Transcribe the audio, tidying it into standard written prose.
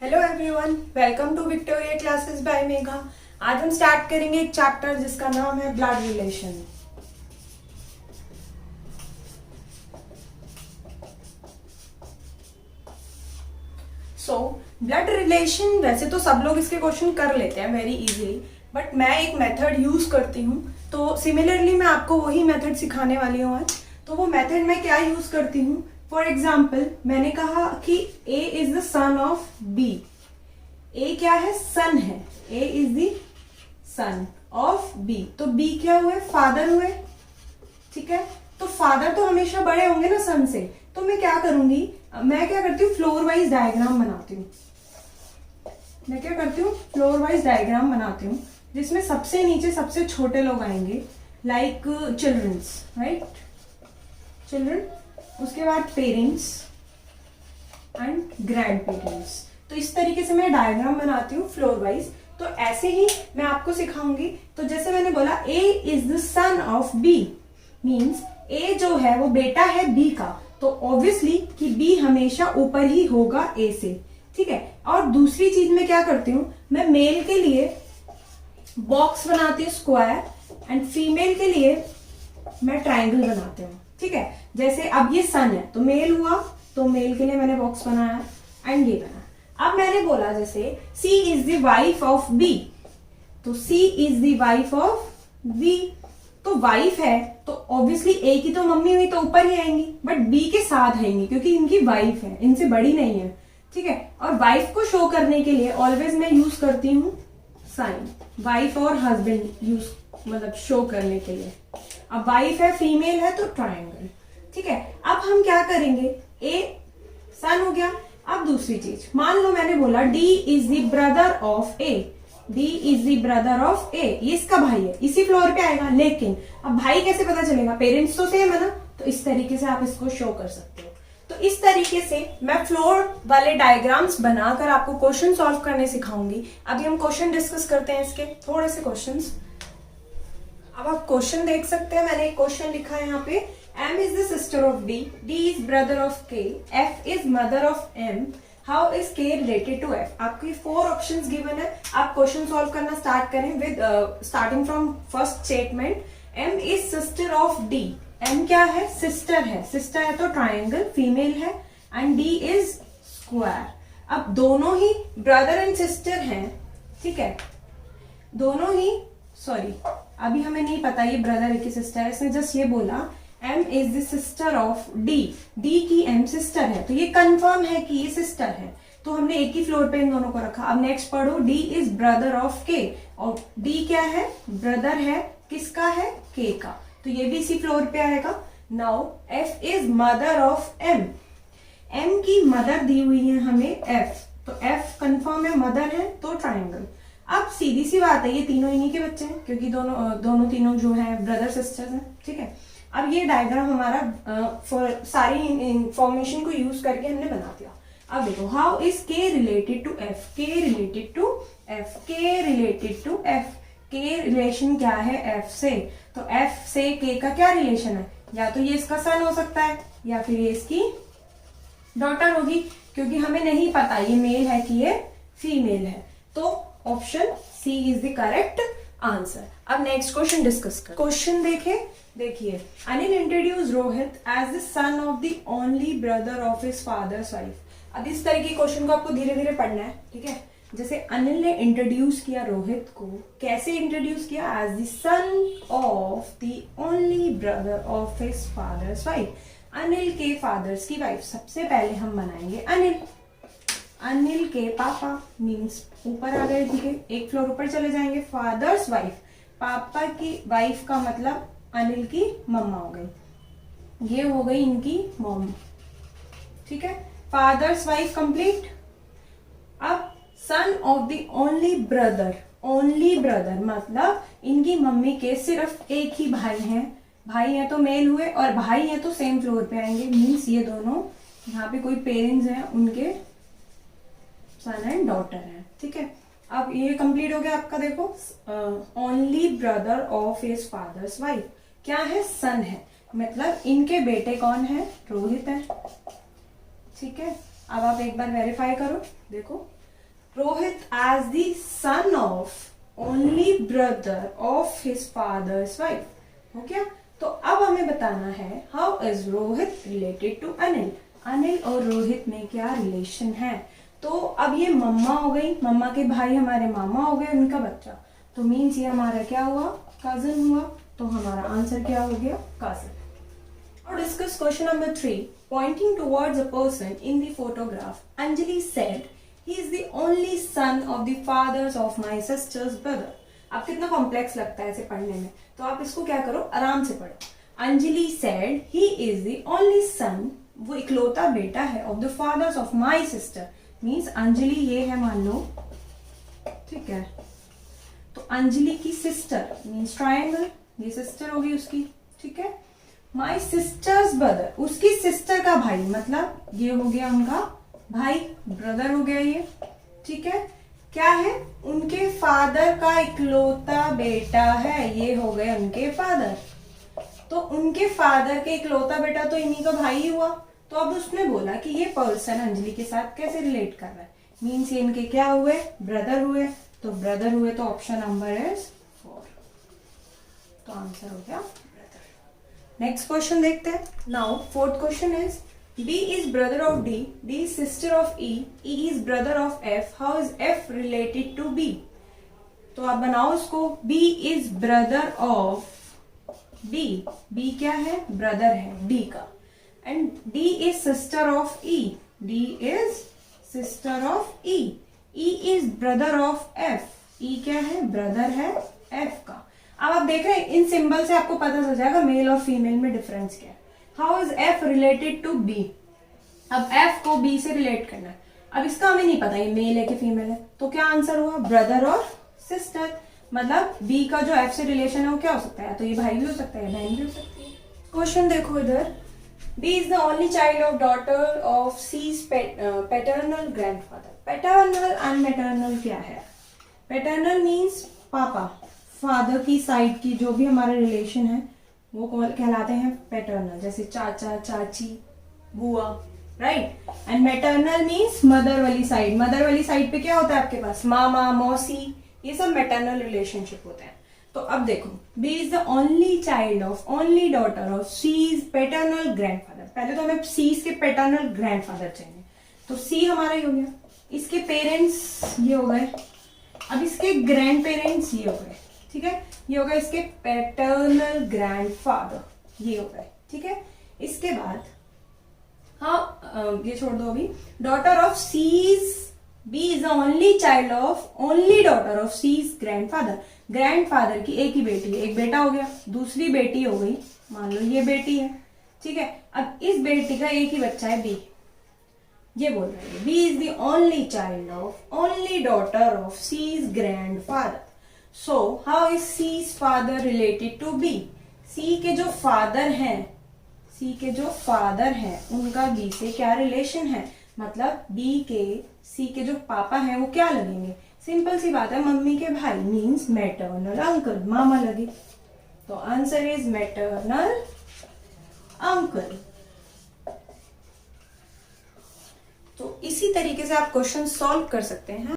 Hello everyone, welcome to Victoria classes by Megha. आज हम start करेंगे एक चैप्टर जिसका नाम है ब्लड रिलेशन। ब्लड रिलेशन वैसे तो सब लोग इसके क्वेश्चन कर लेते हैं वेरी इजीली, बट मैं एक मेथड यूज करती हूँ, तो सिमिलरली मैं आपको वही मेथड सिखाने वाली हूँ आज। तो वो मेथड मैं क्या यूज करती हूँ, फॉर एग्जाम्पल मैंने कहा कि A is the son of B. A क्या है? सन है। A is the son of B, तो बी क्या हुए? फादर हुए। ठीक है, तो फादर तो हमेशा बड़े होंगे ना सन से, तो मैं क्या करूंगी, मैं क्या करती हूँ फ्लोर वाइज डायग्राम बनाती हूँ। मैं क्या करती हूँ फ्लोर वाइज डायग्राम बनाती हूँ, जिसमें सबसे नीचे सबसे छोटे लोग आएंगे, लाइक चिल्ड्रंस, राइट, चिल्ड्रन, उसके बाद पेरेंट्स एंड ग्रैंड पेरेंट्स। तो इस तरीके से मैं डायग्राम बनाती हूँ फ्लोर वाइज। तो ऐसे ही मैं आपको सिखाऊंगी। तो जैसे मैंने बोला A is the son of B, means A जो है वो बेटा है बी का, तो ऑब्वियसली कि बी हमेशा ऊपर ही होगा ए से। ठीक है, और दूसरी चीज मैं क्या करती हूँ, मैं मेल के लिए बॉक्स बनाती हूँ स्क्वायर, एंड फीमेल के लिए मैं ट्राइंगल बनाती हूँ। ठीक है, जैसे अब ये सन है तो मेल हुआ, तो मेल के लिए मैंने बॉक्स बनाया एंड ये बना। अब मैंने बोला जैसे C is the wife of B, तो C is the wife of B, तो वाइफ है तो ऑब्वियसली ए की तो मम्मी हुई तो ऊपर ही आएंगी, बट बी के साथ आएंगी क्योंकि इनकी वाइफ है, इनसे बड़ी नहीं है। ठीक है, और वाइफ को शो करने के लिए ऑलवेज मैं यूज करती हूँ साइन, वाइफ और हस्बैंड यूज, मतलब शो करने के लिए। अब वाइफ है, फीमेल है, तो ट्राइंगल। ठीक है, अब हम क्या करेंगे, ए सन हो गया। अब दूसरी चीज, मान लो मैंने बोला D is the brother of A, D is the brother of A, ये इसका भाई है, इसी फ्लोर पे आएगा, लेकिन अब भाई कैसे पता चलेगा, पेरेंट्स तो सेम है ना, तो इस तरीके से आप इसको शो कर सकते हो। तो इस तरीके से मैं फ्लोर वाले डायग्राम्स बनाकर आपको क्वेश्चन सॉल्व करने सिखाऊंगी। अभी हम क्वेश्चन डिस्कस करते हैं, इसके थोड़े से क्वेश्चंस। अब आप क्वेश्चन देख सकते हैं, मैंने एक क्वेश्चन लिखा है यहाँ पे, M is the sister of D, D is brother of K, F is mother of M, how is K related to F? आपको 4 ऑप्शंस गिवन है, आप क्वेश्चन सॉल्व करना स्टार्ट करें with starting from first statement. M is sister of D, M क्या है? Sister है, sister है तो ट्राइंगल, फीमेल है, एंड D is स्क्वायर। अब दोनों ही ब्रदर एंड सिस्टर हैं, ठीक है, दोनों ही, सॉरी अभी हमें नहीं पता ये ब्रदर है कि सिस्टर है, इसने जस्ट ये बोला M is the sister of D, D की M सिस्टर है, तो ये कंफर्म है कि ये सिस्टर है, तो हमने एक ही फ्लोर पे इन दोनों को रखा। अब नेक्स्ट पढ़ो, D is brother of K, और D क्या है? ब्रदर है, किसका है? K का, तो ये भी इसी फ्लोर पे आएगा। Now F is mother of M, M की मदर दी हुई है हमें F, तो F कंफर्म है, मदर है, तो ट्राइंगल। अब सीधी सी बात है, ये तीनों इन्हीं के बच्चे हैं क्योंकि दोनों तीनों जो है ब्रदर सिस्टर्स हैं। ठीक है, अब ये डायग्राम हमारा फॉर सारी इंफॉर्मेशन को यूज करके हमने बना दिया। अब देखो, हाउ इज के रिलेटेड टू एफ, के रिलेटेड टू एफ, के रिलेटेड टू एफ, के रिलेशन क्या है एफ से, तो एफ से के का क्या रिलेशन है, या तो ये इसका सन हो सकता है या फिर ये इसकी डॉटर होगी, क्योंकि हमें नहीं पता ये मेल है कि ये फीमेल है, तो option C is the correct answer. अब नेक्स्ट क्वेश्चन डिस्कस कर, क्वेश्चन देखिए, Anil introduce Rohit as the son of the only brother of his father's wife. अब इस तरह की क्वेश्चन को आपको धीरे धीरे पढ़ना है। ठीक है, जैसे अनिल ने इंट्रोड्यूस किया रोहित को, कैसे इंट्रोड्यूस किया? As the son of the only brother of his father's wife, Anil के फादर्स की वाइफ। सबसे पहले हम बनाएंगे अनिल के पापा, मीन्स ऊपर आ गए, ठीक है, एक फ्लोर ऊपर चले जाएंगे, फादर्स वाइफ, पापा की वाइफ का मतलब अनिल की मम्मा हो गई, ये हो गई इनकी मॉम। ठीक है, फादर्स वाइफ कंप्लीट। अब son of the only brother, only brother मतलब इनकी मम्मी के सिर्फ एक ही भाई हैं, भाई है तो मेल हुए, और भाई है तो सेम फ्लोर पे आएंगे, मीन्स ये दोनों, यहाँ पे कोई पेरेंट्स हैं उनके सन एंड डॉटर है। ठीक है, अब ये कंप्लीट हो गया आपका। देखो, only brother of his father's wife क्या है? सन है, मतलब इनके बेटे कौन है? रोहित है। ठीक है, अब आप एक बार वेरीफाई करो, देखो Rohit as the son of only brother of his father's wife, हो गया। तो अब हमें बताना है how is Rohit related to Anil, Anil और रोहित में क्या रिलेशन है। तो अब ये मम्मा हो गई, मम्मा के भाई हमारे मामा हो गए, उनका बच्चा, तो मीन्स ये हमारा क्या हुआ, कजन हुआ। तो हमारा आंसर क्या हो गया, cousin. Now discuss question number 3. Pointing towards a person in the photograph, Anjali said, "He is the only son of the fathers of my sister's brother." अब कितना कॉम्प्लेक्स लगता है इसे पढ़ने में, तो आप इसको क्या करो, आराम से पढ़ो। Anjali said, "He is the only son," वो इकलौता बेटा है, "of the fathers of my sister." Means Anjali ये है मान लो, ठीक है, तो अंजलि की सिस्टर मीन्स ट्रायंगल, ये सिस्टर होगी उसकी, ठीक है। माई सिस्टर्स ब्रदर, उसकी सिस्टर का भाई, मतलब ये हो गया उनका भाई, ब्रदर हो गया ये, ठीक है। क्या है, उनके फादर का इकलौता बेटा है, ये हो गए उनके फादर। तो उनके फादर के इकलौता बेटा तो इन्हीं का भाई हुआ। तो अब उसने बोला कि ये पर्सन अंजलि के साथ कैसे रिलेट कर रहा है, मीन्स ये इनके क्या हुए, ब्रदर हुए। तो ब्रदर हुए तो ऑप्शन नंबर इज 4, तो आंसर हो गया ब्रदर। नेक्स्ट क्वेश्चन देखते हैं। Now fourth question is, B is brother of D, D is sister of E, E is brother of F, how is F related to B? तो आप बनाओ इसको, B is brother of D, B क्या है, brother है D का, and D is sister of E, D is sister of E, E is brother of F, E क्या है, ब्रदर है F का। अब आप देख रहे हैं इन सिंबल से आपको पता चल जाएगा मेल और फीमेल में डिफरेंस क्या है। How is F related to B? अब F को B से रिलेट करना है। अब इसका हमें नहीं पता ये मेल है कि फीमेल है, तो क्या आंसर हुआ, ब्रदर और सिस्टर। मतलब B का जो F से रिलेशन है वो क्या हो सकता है, तो ये भाई भी हो सकता है, बहन भी हो सकती है। क्वेश्चन देखो इधर, B is the only child of daughter of C's paternal grandfather. Paternal and maternal क्या है, पैटर्नल मीन्स पापा, फादर की साइड की जो भी हमारे रिलेशन है वो कहलाते हैं पैटर्नल, जैसे चाचा चाची बुआ, right. And maternal means mother वाली साइड, मदर वाली साइड पे क्या होता है आपके पास, मामा मौसी, ये सब मैटरनल रिलेशनशिप होते हैं। तो अब देखो, B is the only child of only daughter of C's paternal grandfather. पहले तो हमें सीज के पैटर्नल ग्रैंडफादर चाहिए, तो सी हमारा ही हो गया, इसके पेरेंट्स ये हो गए, अब इसके ग्रैंड पेरेंट्स ये हो गए, ठीक है, ये हो गए इसके पैटर्नल ग्रैंडफादर, ये हो गए, ठीक है। इसके बाद हाँ ये छोड़ दो अभी, daughter of C's, B is the only child of only daughter of C's grandfather. Grandfather की एक ही बेटी है, एक बेटा हो गया, दूसरी बेटी हो गई, मान लो ये बेटी है, ठीक है। अब इस बेटी का एक ही बच्चा है बी, ये बोल रहे हैं B is the only child of only daughter of C's grandfather. So how is C's father related to B? C के जो फादर हैं, सी के जो फादर हैं उनका बी से क्या रिलेशन है, मतलब बी के सी के जो पापा हैं वो क्या लगेंगे, सिंपल सी बात है, मम्मी के भाई मीन्स मैटरनल अंकल, मामा लगे। तो आंसर इज मैटरनल अंकल। तो इसी तरीके से आप क्वेश्चन सॉल्व कर सकते हैं।